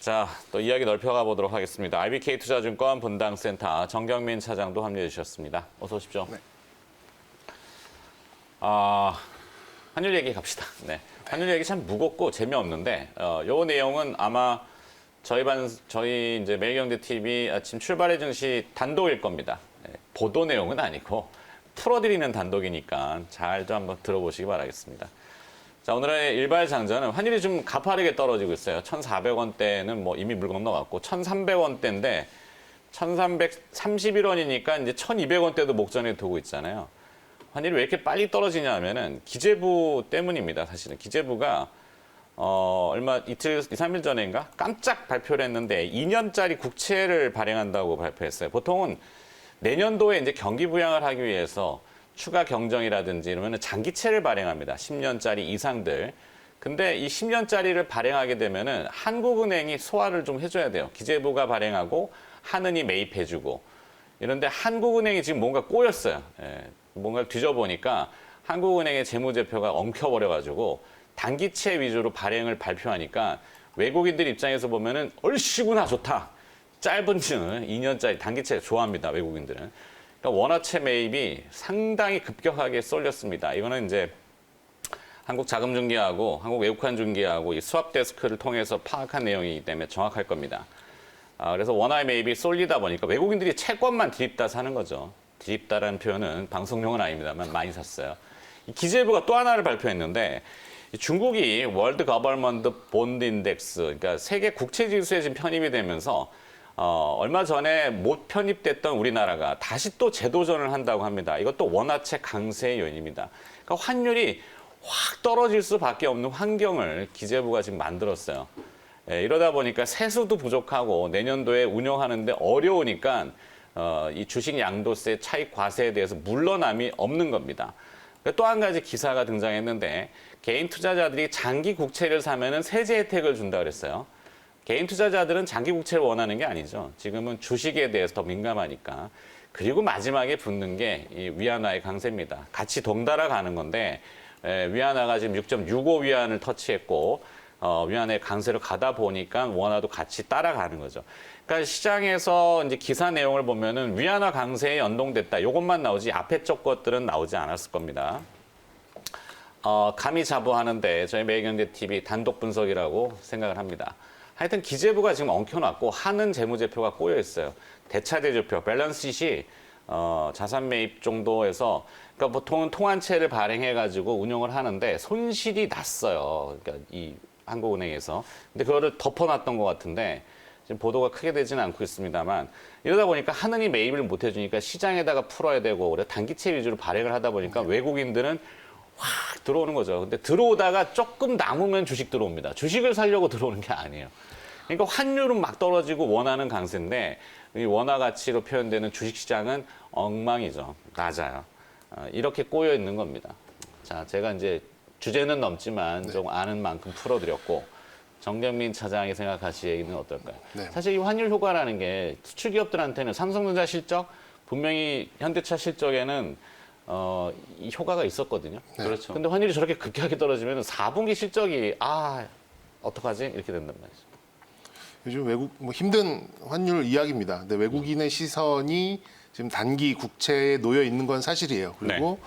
자, 또 이야기 넓혀가 보도록 하겠습니다. IBK투자증권 분당센터 정경민 차장도 함께해 주셨습니다. 어서 오십시오. 네. 환율 얘기 갑시다. 네. 환율 얘기 참 무겁고 재미없는데, 요 내용은 아마 저희 이제 매일경제 TV 아침 출발의 증시 단독일 겁니다. 네, 보도 내용은 아니고 풀어드리는 단독이니까 잘 좀 한번 들어보시기 바라겠습니다. 자, 오늘의 일발 장전은 환율이 좀 가파르게 떨어지고 있어요. 1,400원대는 뭐 이미 물 건너갔고 1,300원대인데 1,331원이니까 이제 1,200원대도 목전에 두고 있잖아요. 환율이 왜 이렇게 빨리 떨어지냐 하면은 기재부 때문입니다. 사실은 기재부가 얼마 이틀, 2, 3일 전인가 깜짝 발표를 했는데 2년짜리 국채를 발행한다고 발표했어요. 보통은 내년도에 이제 경기 부양을 하기 위해서 추가 경정이라든지 이러면 장기채를 발행합니다. 10년짜리 이상들. 근데 이 10년짜리를 발행하게 되면은 한국은행이 소화를 좀 해줘야 돼요. 기재부가 발행하고 한은이 매입해주고. 이런데 한국은행이 지금 뭔가 꼬였어요. 예, 뭔가를 뒤져보니까 한국은행의 재무제표가 엉켜버려가지고 단기채 위주로 발행을 발표하니까 외국인들 입장에서 보면은 얼씨구나 좋다. 짧은 2년짜리 단기채 좋아합니다. 외국인들은. 그러니까 원화채 매입이 상당히 급격하게 쏠렸습니다. 이거는 이제 한국자금중개하고 한국외국환중개하고 이 수합 데스크를 통해서 파악한 내용이기 때문에 정확할 겁니다. 그래서 원화의 매입이 쏠리다 보니까 외국인들이 채권만 드립다 사는 거죠. 드립다라는 표현은 방송용은 아닙니다만 많이 샀어요. 이 기재부가 또 하나를 발표했는데 중국이 월드 거버먼트 본드 인덱스, 그러니까 세계 국채 지수에 지금 편입이 되면서 얼마 전에 못 편입됐던 우리나라가 다시 또 재도전을 한다고 합니다. 이것도 원화채 강세의 요인입니다. 그러니까 환율이 확 떨어질 수밖에 없는 환경을 기재부가 지금 만들었어요. 예, 이러다 보니까 세수도 부족하고 내년도에 운영하는데 어려우니까 이 주식 양도세 차익 과세에 대해서 물러남이 없는 겁니다. 또 한 가지 기사가 등장했는데 개인 투자자들이 장기 국채를 사면은 세제 혜택을 준다 그랬어요. 개인 투자자들은 장기 국채를 원하는 게 아니죠. 지금은 주식에 대해서 더 민감하니까. 그리고 마지막에 붙는 게 이 위안화의 강세입니다. 같이 덩달아 가는 건데 위안화가 지금 6.65 위안을 터치했고 위안화의 강세로 가다 보니까 원화도 같이 따라가는 거죠. 그러니까 시장에서 이제 기사 내용을 보면은 위안화 강세에 연동됐다. 이것만 나오지 앞에 쪽 것들은 나오지 않았을 겁니다. 감히 자부하는데 저희 매일경제TV 단독 분석이라고 생각을 합니다. 하여튼 기재부가 지금 엉켜놨고 한은 재무제표가 꼬여 있어요. 대차대조표, 밸런스시트이 자산 매입 정도에서 그러니까 보통은 통한채를 발행해가지고 운용을 하는데 손실이 났어요. 그러니까 이 한국은행에서. 근데 그거를 덮어놨던 것 같은데 지금 보도가 크게 되지는 않고 있습니다만 이러다 보니까 한은이 매입을 못 해주니까 시장에다가 풀어야 되고 그래 단기채 위주로 발행을 하다 보니까 외국인들은 확 들어오는 거죠. 근데 들어오다가 조금 남으면 주식 들어옵니다. 주식을 사려고 들어오는 게 아니에요. 그러니까 환율은 막 떨어지고 원화는 강세인데 이 원화 가치로 표현되는 주식시장은 엉망이죠. 낮아요. 이렇게 꼬여 있는 겁니다. 자, 제가 이제 주제는 넘지만 좀 아는 만큼 풀어드렸고 정경민 차장이 생각하시기에는 어떨까요? 네. 사실 이 환율 효과라는 게 수출 기업들한테는 삼성전자 실적, 분명히 현대차 실적에는 이 효과가 있었거든요. 네. 그렇죠. 근데 환율이 저렇게 급격하게 떨어지면 4분기 실적이 어떡하지? 이렇게 된단 말이죠. 요즘 외국 뭐 힘든 환율 이야기입니다. 근데 외국인의 시선이 지금 단기 국채에 놓여 있는 건 사실이에요. 그리고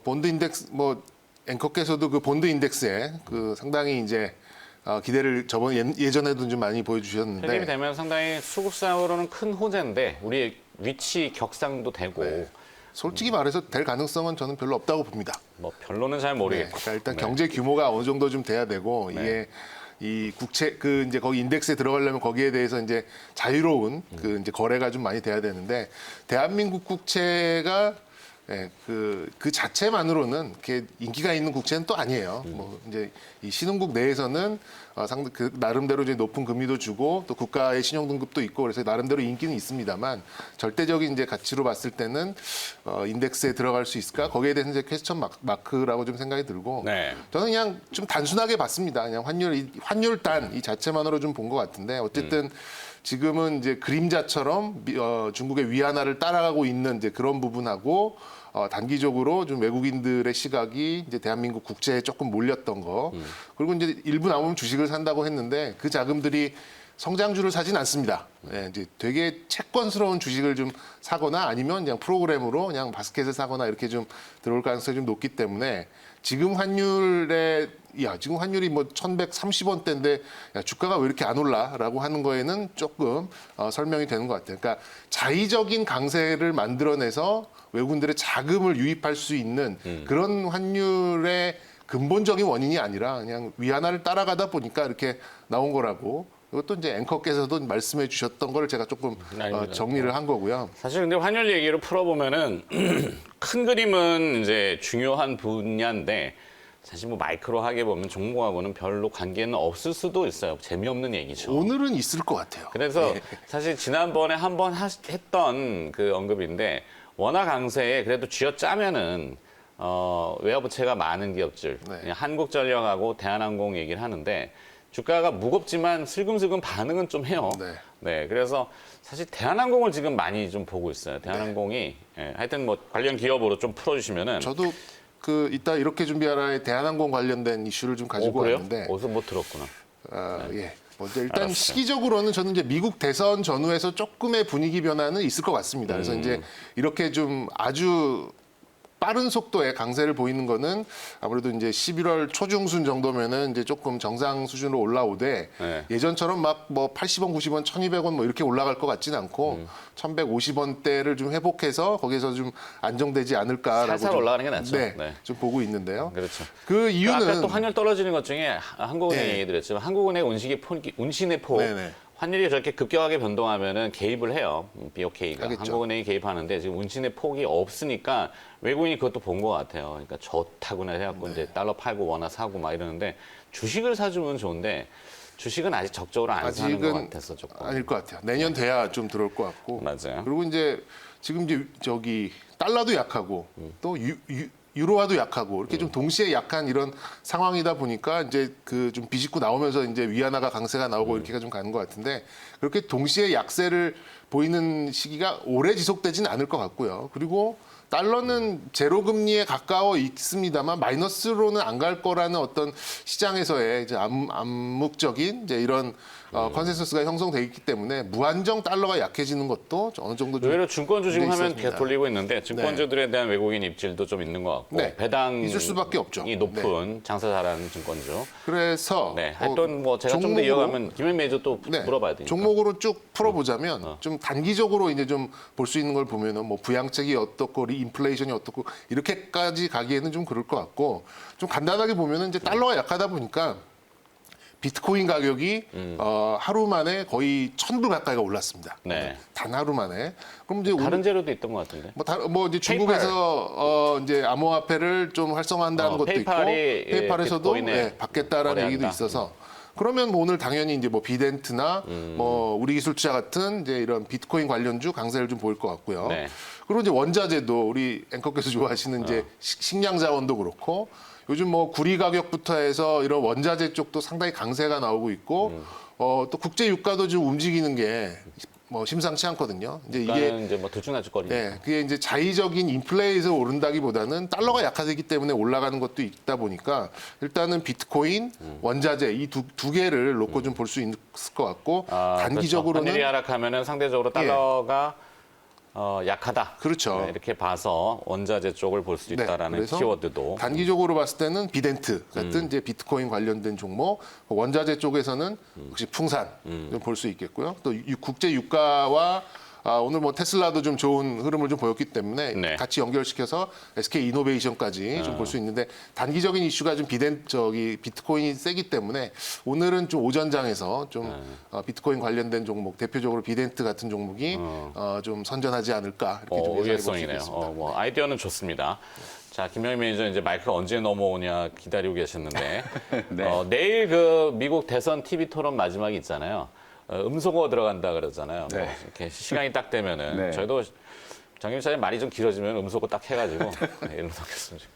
본드 인덱스 뭐 앵커께서도 그 본드 인덱스에 그 상당히 이제 기대를 예전에도 좀 많이 보여주셨는데 폐기이 되면 상당히 수급상으로는 큰 호재인데 우리 위치 격상도 되고 솔직히 말해서 될 가능성은 저는 별로 없다고 봅니다. 뭐 별로는 잘 모르겠고 그러니까 일단 경제 규모가 어느 정도 좀 돼야 되고 이게 이 국채 그 이제 거기 인덱스에 들어가려면 거기에 대해서 이제 자유로운 그 이제 거래가 좀 많이 돼야 되는데 대한민국 국채가 그 자체만으로는 이렇게 인기가 있는 국채는 또 아니에요. 뭐 이제 이 신흥국 내에서는 상당 그 나름대로 이제 높은 금리도 주고 또 국가의 신용 등급도 있고 그래서 나름대로 인기는 있습니다만 절대적인 이제 가치로 봤을 때는 인덱스에 들어갈 수 있을까? 거기에 대해서 이제 퀘스천 마크라고 좀 생각이 들고 저는 그냥 좀 단순하게 봤습니다. 그냥 환율단 이 자체만으로 좀 본 것 같은데 어쨌든 지금은 이제 그림자처럼 중국의 위안화를 따라가고 있는 이제 그런 부분하고 단기적으로 좀 외국인들의 시각이 이제 대한민국 국채에 조금 몰렸던 거. 그리고 이제 일부 남으면 주식을 산다고 했는데 그 자금들이 성장주를 사진 않습니다. 예, 이제 되게 채권스러운 주식을 좀 사거나 아니면 그냥 프로그램으로 그냥 바스켓을 사거나 이렇게 좀 들어올 가능성이 좀 높기 때문에 지금 지금 환율이 뭐 1,130원대인데 야, 주가가 왜 이렇게 안 올라라고 하는 거에는 조금 설명이 되는 것 같아요. 그러니까 자의적인 강세를 만들어내서 외국인들의 자금을 유입할 수 있는 그런 환율의 근본적인 원인이 아니라 그냥 위안화를 따라가다 보니까 이렇게 나온 거라고. 이것도 이제 앵커께서도 말씀해 주셨던 거를 제가 조금 정리를 한 거고요. 사실 근데 환율 얘기를 풀어보면은 큰 그림은 이제 중요한 분야인데 사실 뭐 마이크로하게 보면 종목하고는 별로 관계는 없을 수도 있어요. 재미없는 얘기죠. 오늘은 있을 것 같아요. 그래서 사실 지난번에 한번 했던 그 언급인데 원화 강세에 그래도 쥐어짜면은 외화부채가 많은 기업들, 그냥 한국전력하고 대한항공 얘기를 하는데 주가가 무겁지만 슬금슬금 반응은 좀 해요. 네, 그래서 사실 대한항공을 지금 많이 좀 보고 있어요. 대한항공이 하여튼 뭐 관련 기업으로 좀 풀어주시면은. 저도 이따 이렇게 준비하라에 대한항공 관련된 이슈를 좀 가지고 그래요? 왔는데. 어디서 뭐 들었구나. 예. 먼저 일단 알았어요. 시기적으로는 저는 이제 미국 대선 전후에서 조금의 분위기 변화는 있을 것 같습니다. 그래서 이제 이렇게 좀 아주 빠른 속도의 강세를 보이는 거는 아무래도 이제 11월 초중순 정도면은 이제 조금 정상 수준으로 올라오되 예전처럼 막 뭐 80원, 90원, 1,200원 뭐 이렇게 올라갈 것 같지는 않고 1,150원대를 좀 회복해서 거기서 좀 안정되지 않을까라고 살살 좀, 올라가는 게 낫죠. 네, 좀 보고 있는데요. 그렇죠. 그 이유는 아까 또 환율 떨어지는 것 중에 한국은행 얘기 드렸지만 한국은행 운신의 폭 네네. 환율이 저렇게 급격하게 변동하면은 개입을 해요. BOK가. 하겠죠. 한국은행이 개입하는데 지금 운신의 폭이 없으니까 외국인이 그것도 본 것 같아요. 그러니까 좋다구나 해갖고 이제 달러 팔고 원화 사고 막 이러는데 주식을 사주면 좋은데 주식은 아직 적극적으로 안 사는 것 같아서 조금. 아닐 것 같아요. 내년 돼야 좀 들어올 것 같고. 맞아요. 그리고 이제 지금 이제 저기 달러도 약하고 또 유로화도 약하고 이렇게 좀 동시에 약한 이런 상황이다 보니까 이제 그 좀 비집고 나오면서 이제 위안화가 강세가 나오고 이렇게가 좀 가는 것 같은데 그렇게 동시에 약세를 보이는 시기가 오래 지속되지는 않을 것 같고요. 그리고 달러는 제로 금리에 가까워 있습니다만 마이너스로는 안 갈 거라는 어떤 시장에서의 이제 암묵적인 이제 이런 컨센서스가 형성돼 있기 때문에 무한정 달러가 약해지는 것도 어느 정도 좀 의외로 증권주 지금 화면 있었습니다. 계속 돌리고 있는데 증권주들에 대한 외국인 입질도 좀 있는 것 같고 네. 배당이 있을 수밖에 없죠. 높은 장사 잘하는 증권주. 그래서 네, 하여튼 뭐 제가 좀 더 이어가면 김현 매니저 또 물어봐야 되니까. 종목으로 쭉 풀어보자면 좀 단기적으로 이제 좀 볼 수 있는 걸 보면은 뭐 부양책이 어떻고 리인플레이션이 어떻고 이렇게까지 가기에는 좀 그럴 것 같고 좀 간단하게 보면은 이제 달러가 약하다 보니까 비트코인 가격이 하루 만에 거의 1,000불 가까이가 올랐습니다. 네. 단 하루 만에. 그럼 이제 다른 재료도 있던 것 같은데. 뭐 이제 중국에서 이제 암호화폐를 좀 활성화한다는 것도 있고 페이팔이, 페이팔에서도 비트코인에 받겠다라는 얘기도 거래한다. 있어서 그러면 오늘 당연히 이제 뭐 비덴트나 뭐 우리기술투자 같은 이제 이런 비트코인 관련주 강세를 좀 보일 것 같고요. 네. 그리고 이제 원자재도 우리 앵커께서 좋아하시는 이제 식량 자원도 그렇고 요즘 뭐 구리 가격부터 해서 이런 원자재 쪽도 상당히 강세가 나오고 있고 또 국제 유가도 좀 움직이는 게 뭐 심상치 않거든요. 이제 이게 이제 뭐 들쭉날쭉거리. 네, 그게 이제 자의적인 인플레이에서 오른다기보다는 달러가 약화되기 때문에 올라가는 것도 있다 보니까 일단은 비트코인, 원자재 이 두 개를 놓고 좀 볼 수 있을 것 같고 단기적으로는 환율이 하락하면은 상대적으로 달러가 약하다. 그렇죠. 네, 이렇게 봐서 원자재 쪽을 볼 수 있다라는 그래서 키워드도. 단기적으로 봤을 때는 비덴트 같은 이제 비트코인 관련된 종목, 원자재 쪽에서는 역시 풍산 좀 볼 수 있겠고요. 또 국제 유가와 오늘 뭐 테슬라도 좀 좋은 흐름을 좀 보였기 때문에 네. 같이 연결시켜서 SK 이노베이션까지 좀 볼 수 있는데 단기적인 이슈가 좀 비트코인이 세기 때문에 오늘은 좀 오전장에서 좀 비트코인 관련된 종목 대표적으로 비덴트 같은 종목이 좀 선전하지 않을까 이렇게 좀 예상해 볼 수 의외성이네요. 있겠습니다. 뭐 아이디어는 좋습니다. 자, 김영희 매니저 이제 마이크가 언제 넘어오냐 기다리고 계셨는데 네. 내일 그 미국 대선 TV 토론 마지막이 있잖아요. 음소거 들어간다 그러잖아요. 뭐 네. 이렇게 시간이 딱 되면은 네. 저희도 장 김사님 말이 좀 길어지면 음소거 딱 해가지고 이런 섞였습니다.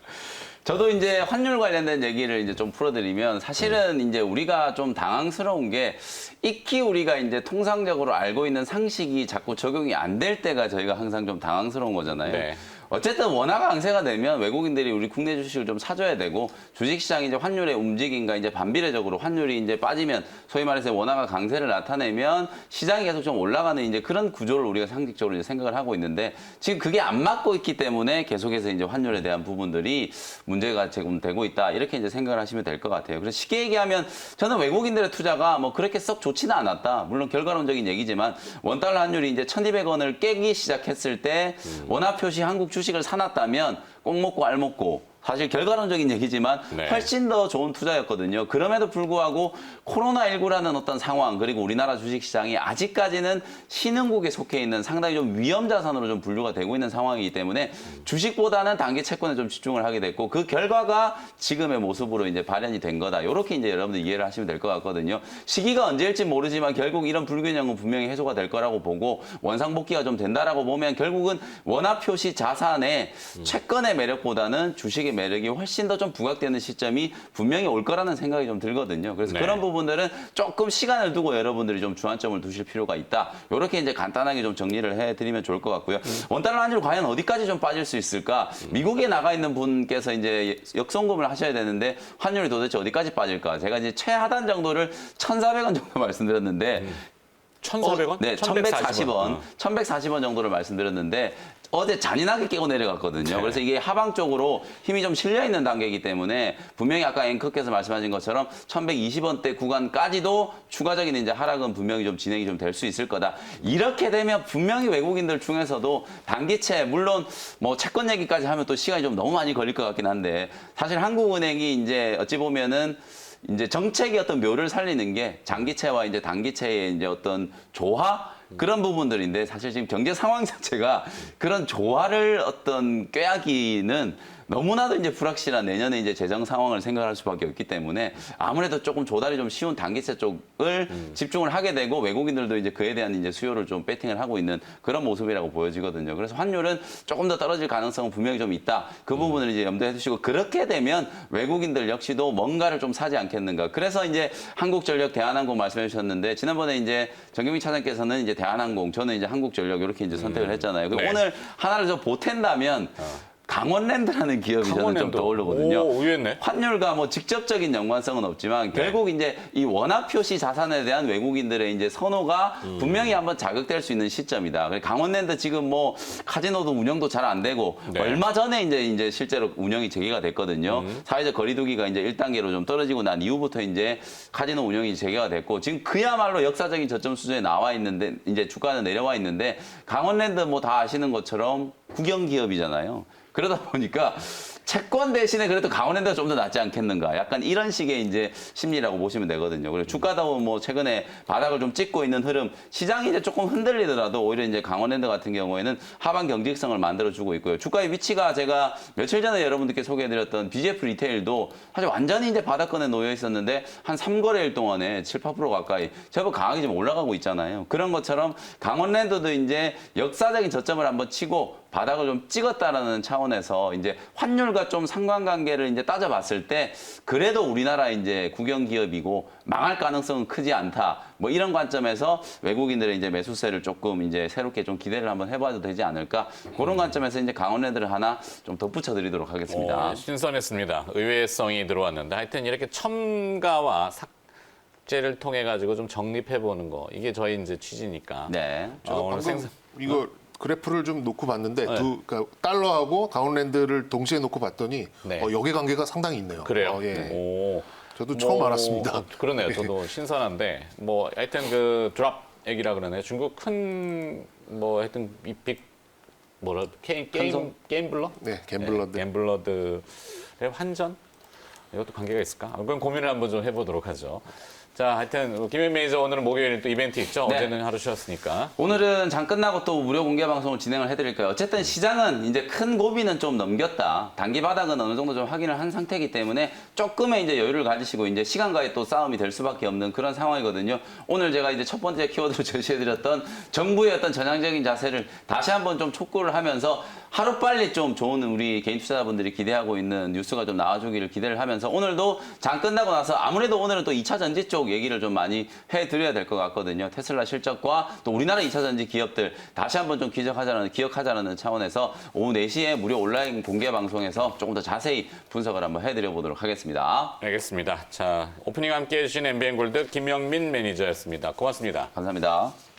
저도 이제 환율 관련된 얘기를 이제 좀 풀어드리면 사실은 이제 우리가 좀 당황스러운 게 익히 우리가 이제 통상적으로 알고 있는 상식이 자꾸 적용이 안 될 때가 저희가 항상 좀 당황스러운 거잖아요. 네. 어쨌든 원화 강세가 되면 외국인들이 우리 국내 주식을 좀 사줘야 되고 주식시장이 이제 환율의 움직임과 이제 반비례적으로 환율이 이제 빠지면 소위 말해서 원화가 강세를 나타내면 시장이 계속 좀 올라가는 이제 그런 구조를 우리가 상식적으로 이제 생각을 하고 있는데 지금 그게 안 맞고 있기 때문에 계속해서 이제 환율에 대한 부분들이 문제가 지금 되고 있다 이렇게 이제 생각을 하시면 될 것 같아요. 그래서 쉽게 얘기하면 저는 외국인들의 투자가 뭐 그렇게 썩 좋지는 않았다. 물론 결과론적인 얘기지만 원달러 환율이 이제 1,200원을 깨기 시작했을 때 원화 표시 한국 주식을 사놨다면 꼭 먹고 알 먹고 사실 결과론적인 얘기지만 네. 훨씬 더 좋은 투자였거든요. 그럼에도 불구하고 코로나19라는 어떤 상황 그리고 우리나라 주식시장이 아직까지는 신흥국에 속해 있는 상당히 좀 위험 자산으로 좀 분류가 되고 있는 상황이기 때문에 주식보다는 단기 채권에 좀 집중을 하게 됐고 그 결과가 지금의 모습으로 이제 발현이 된 거다. 이렇게 이제 여러분들 이해를 하시면 될 것 같거든요. 시기가 언제일지 모르지만 결국 이런 불균형은 분명히 해소가 될 거라고 보고 원상복귀가 좀 된다라고 보면 결국은 원화 표시 자산의 채권의 매력보다는 주식의 매력이 훨씬 더 좀 부각되는 시점이 분명히 올 거라는 생각이 좀 들거든요. 그래서 네. 그런 부분들은 조금 시간을 두고 여러분들이 좀 주안점을 두실 필요가 있다. 이렇게 이제 간단하게 좀 정리를 해드리면 좋을 것 같고요. 원달러 환율 과연 어디까지 좀 빠질 수 있을까? 미국에 나가 있는 분께서 이제 역송금을 하셔야 되는데 환율이 도대체 어디까지 빠질까? 제가 이제 최하단 정도를 1,400원 정도 말씀드렸는데 1,400원? 네, 1,140원. 1,140원 정도를 말씀드렸는데 어제 잔인하게 깨고 내려갔거든요. 네. 그래서 이게 하방 쪽으로 힘이 좀 실려 있는 단계이기 때문에 분명히 아까 앵커께서 말씀하신 것처럼 1,120원대 구간까지도 추가적인 이제 하락은 분명히 좀 진행이 좀 될 수 있을 거다. 이렇게 되면 분명히 외국인들 중에서도 단기채 물론 뭐 채권 얘기까지 하면 또 시간이 좀 너무 많이 걸릴 것 같긴 한데 사실 한국은행이 이제 어찌 보면은 이제 정책의 어떤 묘를 살리는 게 장기채와 이제 단기채의 이제 어떤 조화 그런 부분들인데 사실 지금 경제 상황 자체가 그런 조화를 어떤 꾀하기는 너무나도 이제 불확실한 내년에 이제 재정 상황을 생각할 수밖에 없기 때문에 아무래도 조금 조달이 좀 쉬운 단기채 쪽을 집중을 하게 되고 외국인들도 이제 그에 대한 이제 수요를 좀 배팅을 하고 있는 그런 모습이라고 보여지거든요. 그래서 환율은 조금 더 떨어질 가능성은 분명히 좀 있다. 그 부분을 이제 염두에 두시고 그렇게 되면 외국인들 역시도 뭔가를 좀 사지 않겠는가. 그래서 이제 한국전력, 대한항공 말씀해 주셨는데 지난번에 이제 정경민 차장께서는 이제 대한항공, 저는 이제 한국전력 이렇게 이제 선택을 했잖아요. 그리고 네. 오늘 하나를 좀 보탠다면 강원랜드라는 기업이 저는 좀 떠오르거든요. 오, 의외네. 환율과 뭐 직접적인 연관성은 없지만 결국 이제 이 원화 표시 자산에 대한 외국인들의 이제 선호가 분명히 한번 자극될 수 있는 시점이다. 강원랜드 지금 뭐 카지노도 운영도 잘 안 되고 네. 얼마 전에 이제 실제로 운영이 재개가 됐거든요. 사회적 거리두기가 이제 1단계로 좀 떨어지고 난 이후부터 이제 카지노 운영이 재개가 됐고 지금 그야말로 역사적인 저점 수준에 나와 있는데 이제 주가는 내려와 있는데 강원랜드 뭐 다 아시는 것처럼 국영 기업이잖아요. 그러다 보니까 채권 대신에 그래도 강원랜드가 좀 더 낫지 않겠는가. 약간 이런 식의 이제 심리라고 보시면 되거든요. 그리고 주가도 뭐 최근에 바닥을 좀 찍고 있는 흐름, 시장이 이제 조금 흔들리더라도 오히려 이제 강원랜드 같은 경우에는 하방 경직성을 만들어주고 있고요. 주가의 위치가 제가 며칠 전에 여러분들께 소개해드렸던 BGF 리테일도 사실 완전히 이제 바닥권에 놓여 있었는데 한 3거래일 동안에 7, 8% 가까이 제법 강하게 좀 올라가고 있잖아요. 그런 것처럼 강원랜드도 이제 역사적인 저점을 한번 치고 바닥을 좀 찍었다라는 차원에서 이제 환율과 좀 상관관계를 이제 따져봤을 때 그래도 우리나라 이제 국영 기업이고 망할 가능성은 크지 않다. 뭐 이런 관점에서 외국인들의 이제 매수세를 조금 이제 새롭게 좀 기대를 한번 해봐도 되지 않을까. 그런 관점에서 이제 강원랜드를 하나 좀 덧붙여 드리도록 하겠습니다. 신선했습니다. 의외성이 들어왔는데 하여튼 이렇게 첨가와 삭제를 통해 가지고 좀 정립해 보는 거 이게 저희 이제 취지니까. 네. 저도 오늘 방금 이거 그래프를 좀 놓고 봤는데 그러니까 달러하고 강원랜드를 동시에 놓고 봤더니 네. 역의 관계가 상당히 있네요. 그래요. 예. 오. 저도 처음 알았습니다. 그러네요. 저도 신선한데 뭐 하여튼 그 드랍 얘기라 그러네. 중국 큰 뭐 하여튼 빅 뭐라 게임블러? 네, 갬블러드. 네, 갬블러드의 환전 이것도 관계가 있을까? 그건 고민을 한번 좀 해보도록 하죠. 자, 하여튼 김현 매니저 오늘은 목요일에 또 이벤트 있죠. 네. 어제는 하루 쉬었으니까. 오늘은 장 끝나고 또 무료 공개 방송을 진행을 해드릴까요? 어쨌든 시장은 이제 큰 고비는 좀 넘겼다. 단기 바닥은 어느 정도 좀 확인을 한 상태이기 때문에 조금의 이제 여유를 가지시고 이제 시간과의 또 싸움이 될 수밖에 없는 그런 상황이거든요. 오늘 제가 이제 첫 번째 키워드로 제시해드렸던 정부의 어떤 전향적인 자세를 다시 한번 좀 촉구를 하면서 하루빨리 좀 좋은 우리 개인 투자자분들이 기대하고 있는 뉴스가 좀 나와주기를 기대를 하면서 오늘도 장 끝나고 나서 아무래도 오늘은 또 2차 전지 쪽 더더욱 얘기를 좀 많이 해드려야 될 것 같거든요. 테슬라 실적과 또 우리나라 2차 전지 기업들 다시 한번 좀 기억하자는 차원에서 오후 4시에 무료 온라인 공개 방송에서 조금 더 자세히 분석을 한번 해드려 보도록 하겠습니다. 알겠습니다. 자, 오프닝 함께 해주신 MBN골드 김영민 매니저였습니다. 고맙습니다. 감사합니다.